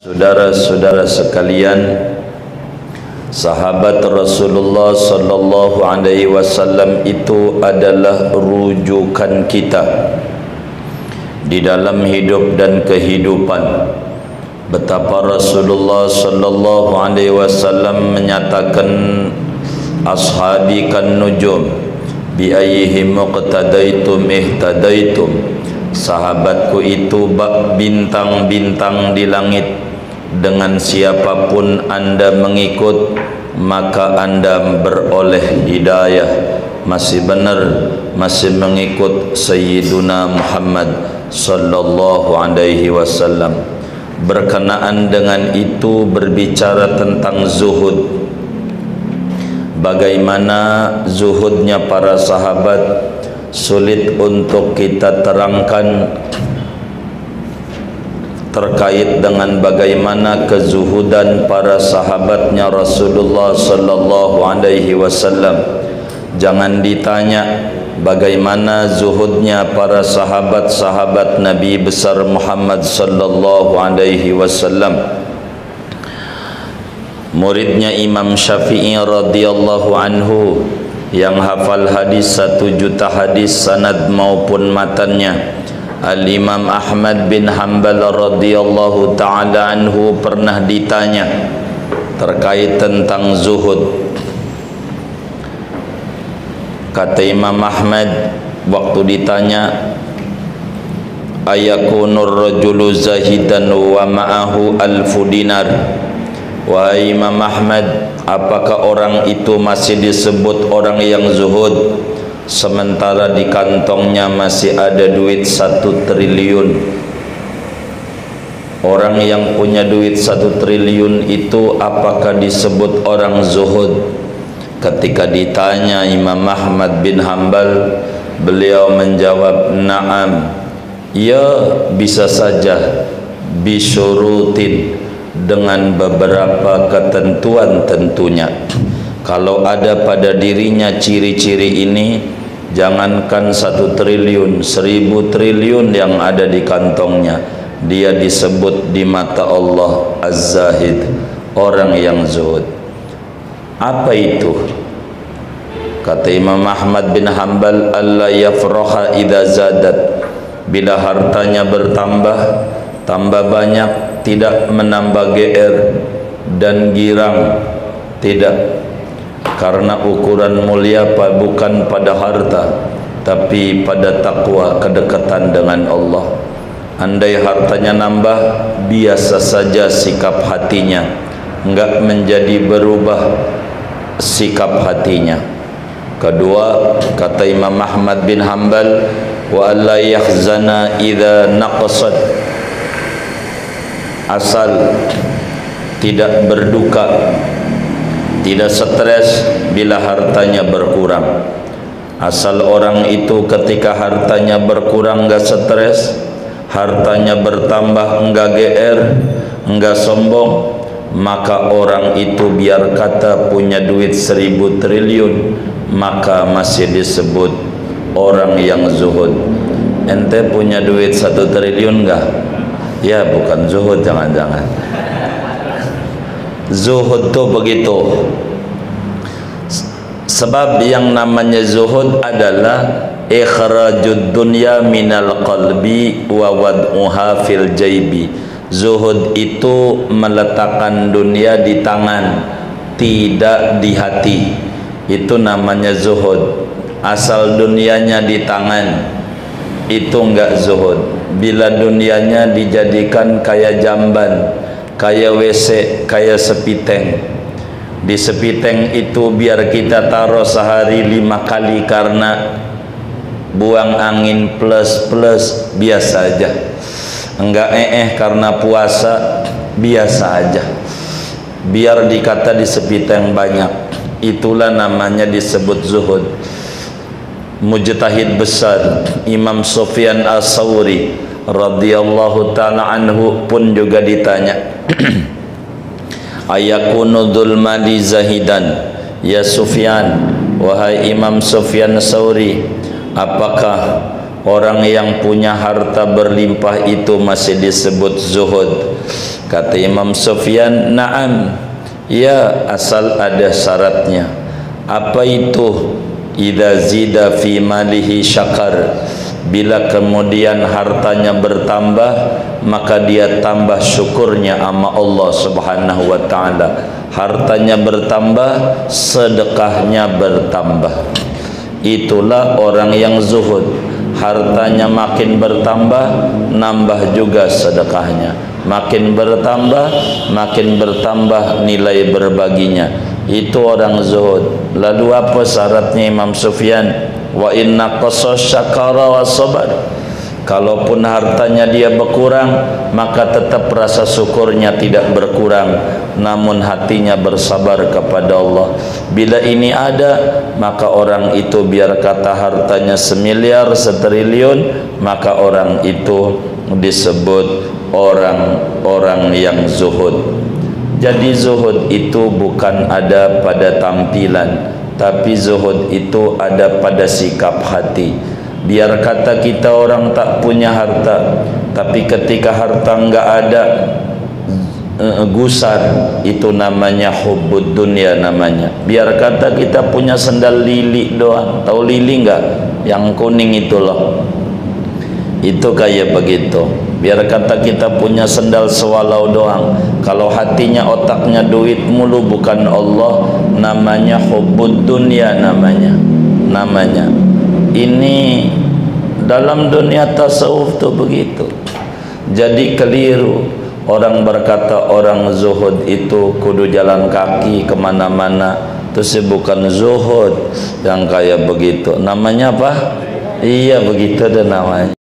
Saudara-saudara sekalian, sahabat Rasulullah sallallahu alaihi wasallam itu adalah rujukan kita di dalam hidup dan kehidupan. Betapa Rasulullah sallallahu alaihi wasallam menyatakan, ashabi kan nujum bi ayyihim muqtadaitum ihtadaitum. Sahabatku itu bak bintang-bintang di langit. Dengan siapapun anda mengikut, maka anda beroleh hidayah. Masih benar, masih mengikut Sayyiduna Muhammad sallallahu alaihi wasallam. Berkenaan dengan itu, berbicara tentang zuhud. Bagaimana zuhudnya para sahabat sulit untuk kita terangkan, terkait dengan bagaimana kezuhudan para sahabatnya Rasulullah sallallahu alaihi wasallam. Jangan ditanya bagaimana zuhudnya para sahabat-sahabat Nabi besar Muhammad sallallahu alaihi wasallam. Muridnya Imam Syafi'i radhiyallahu anhu yang hafal hadis 1 juta hadis sanad maupun matannya, Al-Imam Ahmad bin Hanbal radhiyallahu ta'ala anhu pernah ditanya terkait tentang zuhud. Kata Imam Ahmad waktu ditanya, ayakunur rajulu zahidan wa ma'ahu alfu dinar. Wahai Imam Ahmad, apakah orang itu masih disebut orang yang zuhud sementara di kantongnya masih ada duit 1 triliun? Orang yang punya duit 1 triliun itu apakah disebut orang zuhud? Ketika ditanya Imam Ahmad bin Hanbal, beliau menjawab, na'am, ya bisa saja, bisyurutin, dengan beberapa ketentuan tentunya. Kalau ada pada dirinya ciri-ciri ini, jangankan 1 triliun, 1000 triliun yang ada di kantongnya, dia disebut di mata Allah Az-Zahid, orang yang zuhud. Apa itu? Kata Imam Ahmad bin Hanbal, alla yafraha idza zadat. Bila hartanya bertambah, tambah banyak, tidak menambah GR dan girang, tidak. Karena ukuran mulia bukan pada harta, tapi pada takwa, kedekatan dengan Allah. Andai hartanya nambah, biasa saja sikap hatinya, enggak menjadi berubah sikap hatinya. Kedua, kata Imam Ahmad bin Hanbal, wa alla yahzana idza naqasat. Asal tidak berduka, tidak stres bila hartanya berkurang. Asal orang itu ketika hartanya berkurang enggak stres, hartanya bertambah enggak GR, enggak sombong, maka orang itu biar kata punya duit 1000 triliun, maka masih disebut orang yang zuhud. Ente punya duit 1 triliun enggak? Ya bukan zuhud, jangan-jangan. Zuhud tuh begitu. Sebab yang namanya zuhud adalah ikhrajud dunya minal qalbi wa wad'uha fil jaybi. Zuhud itu meletakkan dunia di tangan, tidak di hati. Itu namanya zuhud. Asal dunianya di tangan, itu enggak zuhud. Bila dunianya dijadikan kayak jamban, kayak WC, kayak sepiteng. Di sepiteng itu biar kita taruh sehari 5 kali karena buang angin plus biasa aja. Enggak karena puasa, biasa aja. Biar dikata di sepiteng banyak. Itulah namanya disebut zuhud. Mujtahid besar Imam Sufyan As-Sawri radhiyallahu ta'ala anhu pun juga ditanya, ayakunu dzul mali zahidan ya Sufyan. Wahai Imam Sufyan As-Sawri, apakah orang yang punya harta berlimpah itu masih disebut zuhud? Kata Imam Sufyan, na'am, ya, asal ada syaratnya. Apa itu? Idza zida fi malihi syakar, bila kemudian hartanya bertambah maka dia tambah syukurnya sama Allah Subhanahu wa taala. Hartanya bertambah, sedekahnya bertambah. Itulah orang yang zuhud. Hartanya makin bertambah, nambah juga sedekahnya. Makin bertambah nilai berbaginya. Itu orang zuhud. Lalu apa syaratnya Imam Sufyan? Wa inna qasas syakara wa sabar. Kalaupun hartanya dia berkurang, maka tetap rasa syukurnya tidak berkurang, namun hatinya bersabar kepada Allah. Bila ini ada, maka orang itu biar kata hartanya semiliar, setriliun, maka orang itu disebut orang-orang yang zuhud. Jadi zuhud itu bukan ada pada tampilan, tapi zuhud itu ada pada sikap hati. Biar kata kita orang tak punya harta, tapi ketika harta enggak ada, gusar, itu namanya hubbud dunia namanya. Biar kata kita punya sendal lili doang. Tahu lili enggak? Yang kuning itu loh. Itu kayak begitu. Biar kata kita punya sendal sewalau doang, kalau hatinya otaknya duit mulu bukan Allah, namanya hubbud dunia namanya. Ini dalam dunia tasawuf tuh begitu. Jadi keliru orang berkata orang zuhud itu kudu jalan kaki kemana-mana. Itu bukan zuhud yang kayak begitu. Namanya apa? Iya begitu ada namanya.